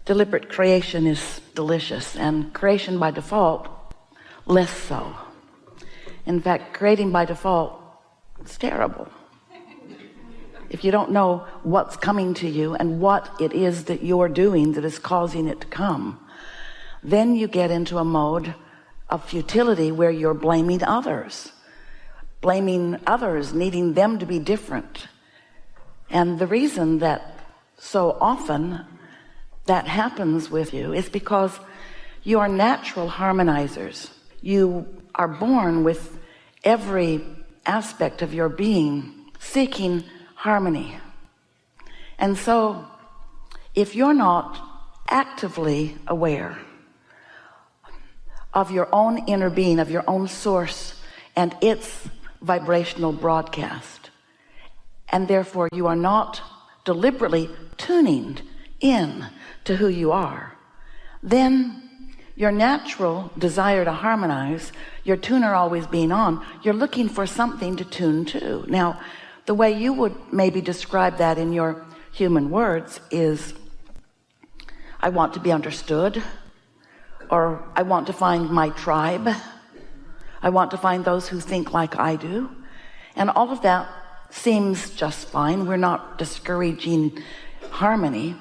Deliberate creation is delicious, and creation by default, less so. In fact, creating by default, it's terrible. If you don't know what's coming to you and what it is that you're doing that is causing it to come, then you get into a mode of futility where you're blaming others, needing them to be different. And the reason that so often that happens with you is because you are natural harmonizers. You are born with every aspect of your being seeking harmony. And so if you're not actively aware of your own inner being, of your own source and its vibrational broadcast, and therefore you are not deliberately tuning in to who you are, then your natural desire to harmonize, your tuner always being on, you're looking for something to tune to. Now, the way you would maybe describe that in your human words is, I want to be understood, or I want to find my tribe, I want to find those who think like I do. And all of that seems just fine. We're not discouraging harmony.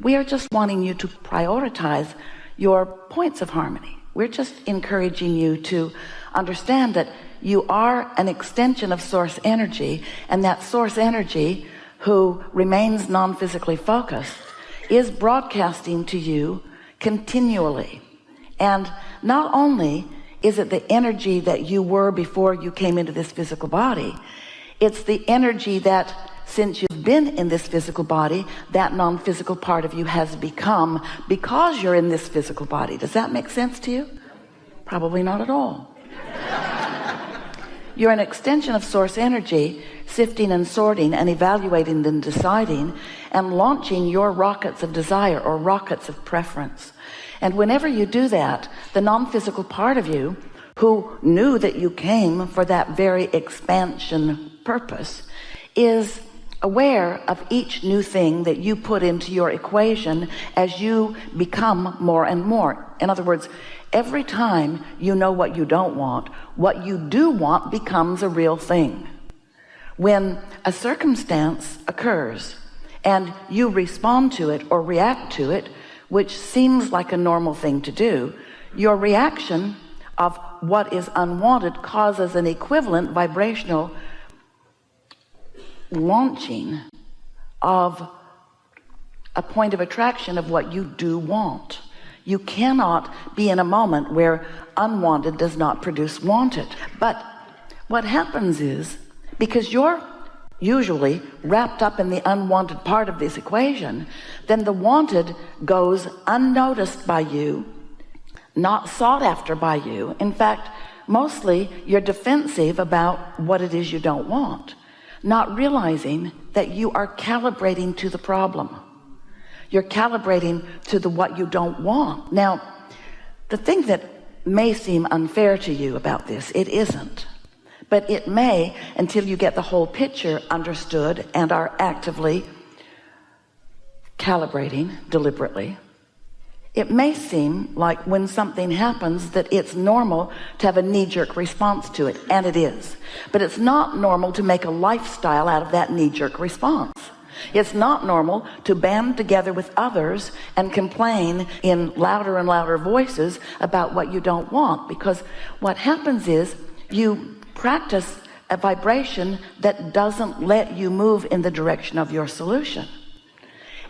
We are just wanting you to prioritize your points of harmony. We're just encouraging you to understand that you are an extension of source energy, and that source energy, who remains non-physically focused, is broadcasting to you continually. And not only is it the energy that you were before you came into this physical body, it's the energy that, since you've been in this physical body, that non-physical part of you has become because you're in this physical body. Does that make sense to you? Probably not at all. You're an extension of source energy, sifting and sorting and evaluating and deciding and launching your rockets of desire or rockets of preference. And whenever you do that, the non-physical part of you, who knew that you came for that very expansion purpose, is aware of each new thing that you put into your equation as you become more and more. In other words, every time you know what you don't want, what you do want becomes a real thing. When a circumstance occurs and you respond to it or react to it, which seems like a normal thing to do, your reaction of what is unwanted causes an equivalent vibrational launching of a point of attraction of what you do want. You cannot be in a moment where unwanted does not produce wanted. But what happens is, because you're usually wrapped up in the unwanted part of this equation, then the wanted goes unnoticed by you, not sought after by you. In fact, mostly you're defensive about what it is you don't want, not realizing that you are calibrating to the problem. You're calibrating to the what you don't want. Now, the thing that may seem unfair to you about this, it isn't. But it may, until you get the whole picture understood and are actively calibrating deliberately. It may seem like when something happens that it's normal to have a knee-jerk response to it, and it is. But it's not normal to make a lifestyle out of that knee-jerk response. It's not normal to band together with others and complain in louder and louder voices about what you don't want, because what happens is you practice a vibration that doesn't let you move in the direction of your solution.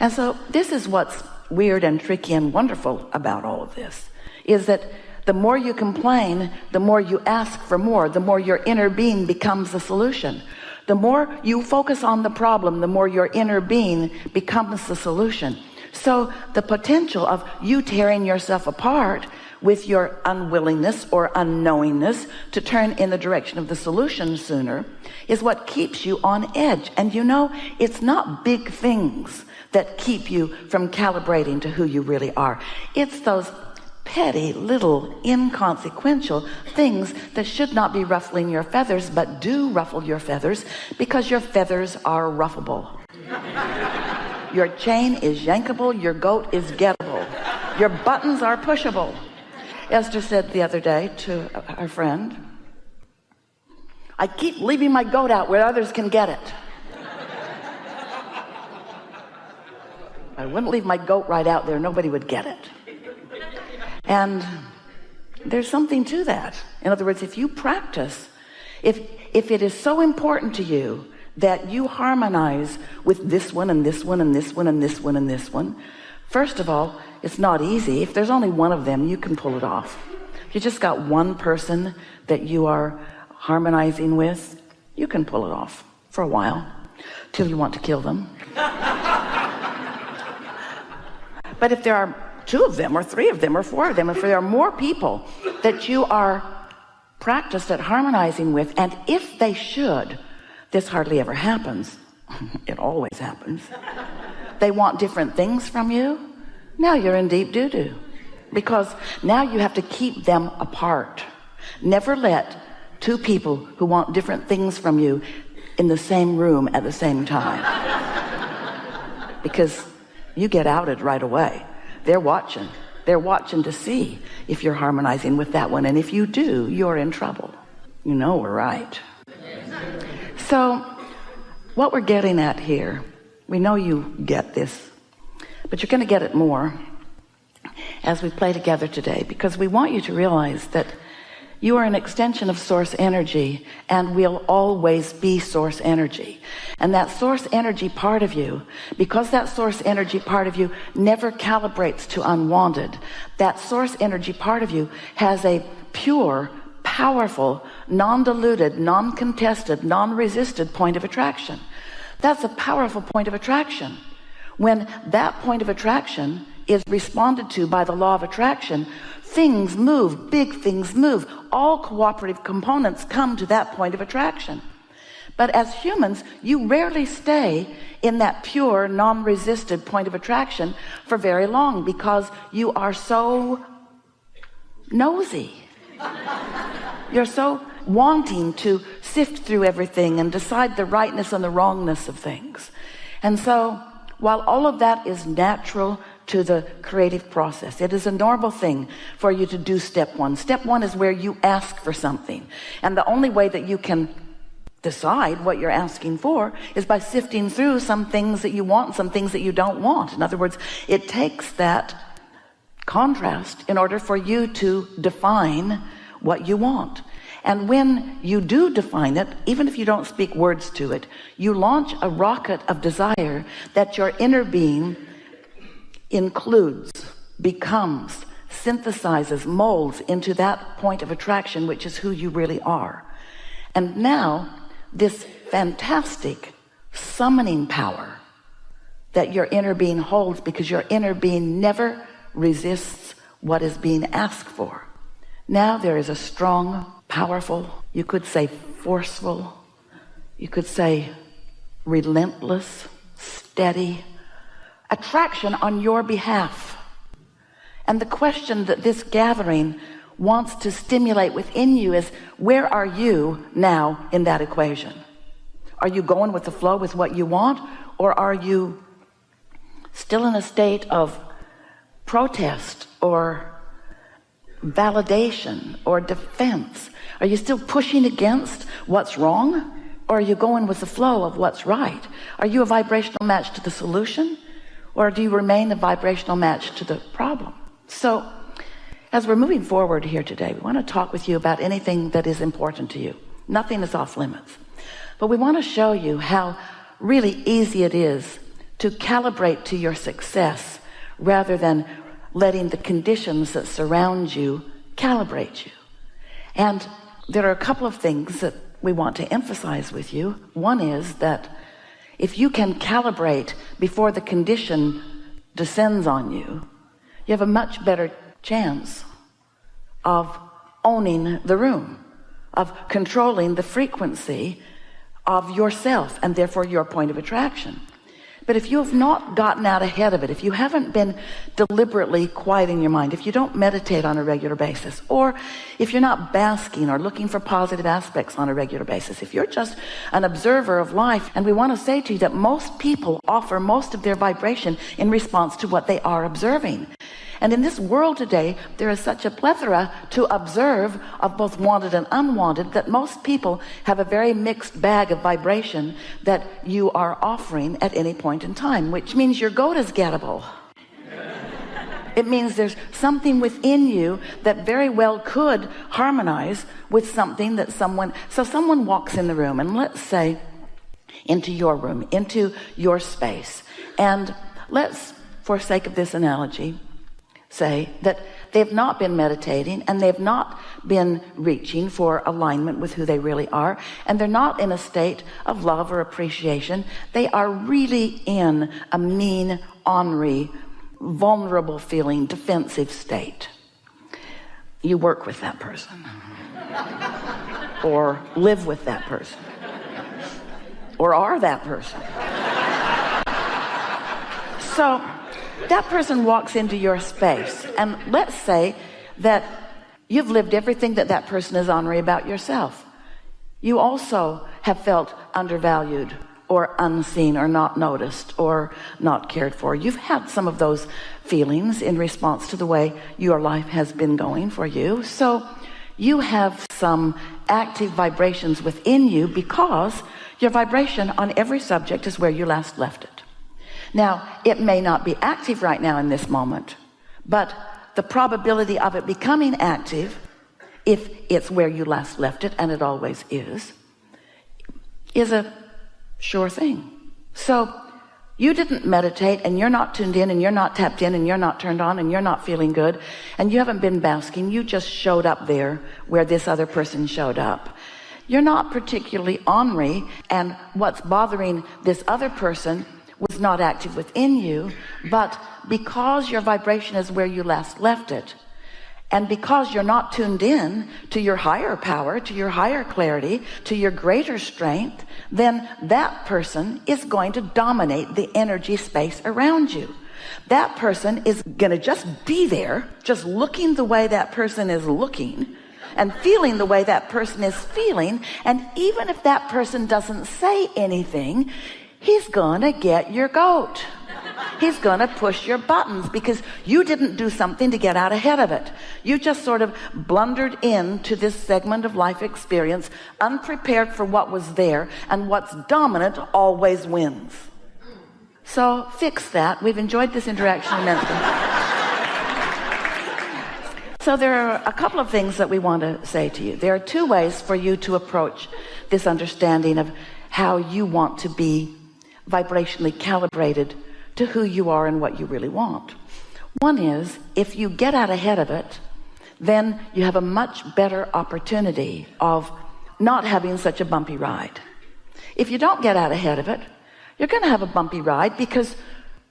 And so this is what's weird and tricky and wonderful about all of this, is that the more you complain, the more you ask for more, the more your inner being becomes the solution. The more you focus on the problem, the more your inner being becomes the solution. So the potential of you tearing yourself apart with your unwillingness or unknowingness to turn in the direction of the solution sooner is what keeps you on edge. And you know, it's not big things that keep you from calibrating to who you really are. It's those petty, little, inconsequential things that should not be ruffling your feathers, but do ruffle your feathers because your feathers are ruffable. Your chain is yankable. Your goat is gettable. Your buttons are pushable. Esther said the other day to our friend, I keep leaving my goat out where others can get it. I wouldn't leave my goat right out there. Nobody would get it. And there's something to that. In other words, if you practice, if it is so important to you that you harmonize with this one and this one and this one and this one and this one, first of all, it's not easy. If there's only one of them, you can pull it off. If you just got one person that you are harmonizing with, you can pull it off for a while till you want to kill them. But if there are 2 of them or 3 of them or 4 of them, if there are more people that you are practiced at harmonizing with, and if they should, this hardly ever happens. It always happens. They want different things from you. Now you're in deep doo-doo, because now you have to keep them apart. Never let 2 people who want different things from you in the same room at the same time, because you get outed right away. They're watching to see if you're harmonizing with that one, and if you do, you're in trouble. You know we're right. So what we're getting at here, we know you get this, but you're going to get it more as we play together today, because we want you to realize that you are an extension of source energy and will always be source energy. And that source energy part of you, because that source energy part of you never calibrates to unwanted, that source energy part of you has a pure, powerful, non-diluted, non-contested, non-resisted point of attraction. That's a powerful point of attraction. When that point of attraction is responded to by the law of attraction, things move, big things move. All cooperative components come to that point of attraction. But as humans, you rarely stay in that pure, non-resisted point of attraction for very long, because you are so nosy. You're so wanting to sift through everything and decide the rightness and the wrongness of things. And so, while all of that is natural to the creative process, it is a normal thing for you to do step 1. Step 1 is where you ask for something. And the only way that you can decide what you're asking for is by sifting through some things that you want and some things that you don't want. In other words, it takes that contrast in order for you to define what you want. And when you do define it, even if you don't speak words to it, you launch a rocket of desire that your inner being includes, becomes, synthesizes, molds into that point of attraction, which is who you really are. And now this fantastic summoning power that your inner being holds, because your inner being never resists what is being asked for. Now there is a strong, powerful, you could say forceful, you could say relentless, steady attraction on your behalf. And the question that this gathering wants to stimulate within you is, where are you now in that equation? Are you going with the flow with what you want, or are you still in a state of protest or validation or defense? Are you still pushing against what's wrong, or are you going with the flow of what's right? Are you a vibrational match to the solution, or do you remain a vibrational match to the problem? So as we're moving forward here today, we want to talk with you about anything that is important to you. Nothing is off limits, but we want to show you how really easy it is to calibrate to your success rather than letting the conditions that surround you calibrate you. And there are a couple of things that we want to emphasize with you. One is that if you can calibrate before the condition descends on you, you have a much better chance of owning the room, of controlling the frequency of yourself and therefore your point of attraction. But if you have not gotten out ahead of it, if you haven't been deliberately quieting your mind, if you don't meditate on a regular basis, or if you're not basking or looking for positive aspects on a regular basis, if you're just an observer of life, and we want to say to you that most people offer most of their vibration in response to what they are observing. And in this world today, there is such a plethora to observe of both wanted and unwanted that most people have a very mixed bag of vibration that you are offering at any point in time, which means your goat is gettable. It means there's something within you that very well could harmonize with something that someone walks in the room, and let's say into your room, into your space, and let's, for sake of this analogy, say that they've not been meditating and they've not been reaching for alignment with who they really are, and they're not in a state of love or appreciation. They are really in a mean, ornery, vulnerable feeling, defensive state. You work with that person or live with that person or are that person. So that person walks into your space, and let's say that you've lived everything that person is ornery about yourself. You also have felt undervalued or unseen or not noticed or not cared for. You've had some of those feelings in response to the way your life has been going for you. So you have some active vibrations within you because your vibration on every subject is where you last left it. Now, it may not be active right now in this moment, but the probability of it becoming active, if it's where you last left it, and it always is a sure thing. So you didn't meditate, and you're not tuned in, and you're not tapped in, and you're not turned on, and you're not feeling good, and you haven't been basking. You just showed up there where this other person showed up. You're not particularly ornery, and what's bothering this other person was not active within you, but because your vibration is where you last left it, and because you're not tuned in to your higher power, to your higher clarity, to your greater strength, then that person is going to dominate the energy space around you. That person is going to just be there, just looking the way that person is looking and feeling the way that person is feeling. And even if that person doesn't say anything, he's gonna get your goat. He's gonna push your buttons because you didn't do something to get out ahead of it. You just sort of blundered into this segment of life experience unprepared for what was there, and what's dominant always wins. So fix that. We've enjoyed this interaction immensely. So there are a couple of things that we want to say to you. There are two ways for you to approach this understanding of how you want to be vibrationally calibrated to who you are and what you really want. One is, if you get out ahead of it, then you have a much better opportunity of not having such a bumpy ride. If you don't get out ahead of it, you're going to have a bumpy ride, because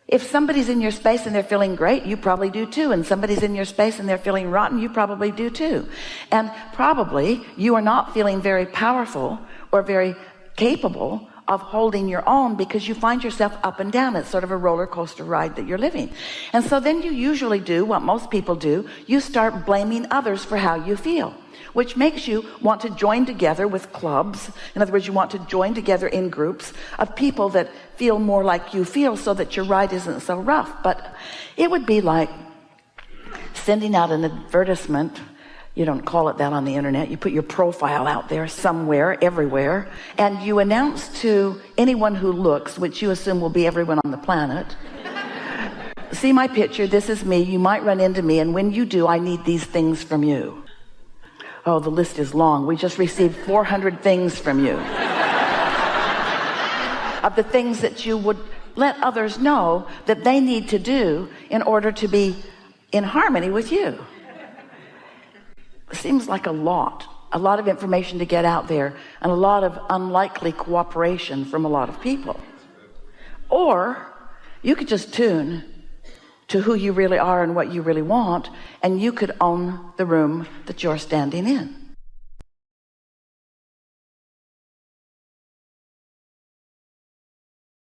if somebody's in your space and they're feeling great, you probably do too. And somebody's in your space and they're feeling rotten, you probably do too. And probably you are not feeling very powerful or very capable of holding your own, because you find yourself up and down. It's sort of a roller coaster ride that you're living. And so then you usually do what most people do. You start blaming others for how you feel, which makes you want to join together with clubs. In other words, you want to join together in groups of people that feel more like you feel, so that your ride isn't so rough. But it would be like sending out an advertisement. You don't call it that on the internet. You put your profile out there somewhere, everywhere, and you announce to anyone who looks, which you assume will be everyone on the planet, see my picture, this is me, you might run into me, and when you do, I need these things from you. Oh, the list is long. We just received 400 things from you. Of the things that you would let others know that they need to do in order to be in harmony with you. Seems like a lot of information to get out there, and a lot of unlikely cooperation from a lot of people. Or you could just tune to who you really are and what you really want, and you could own the room that you're standing in.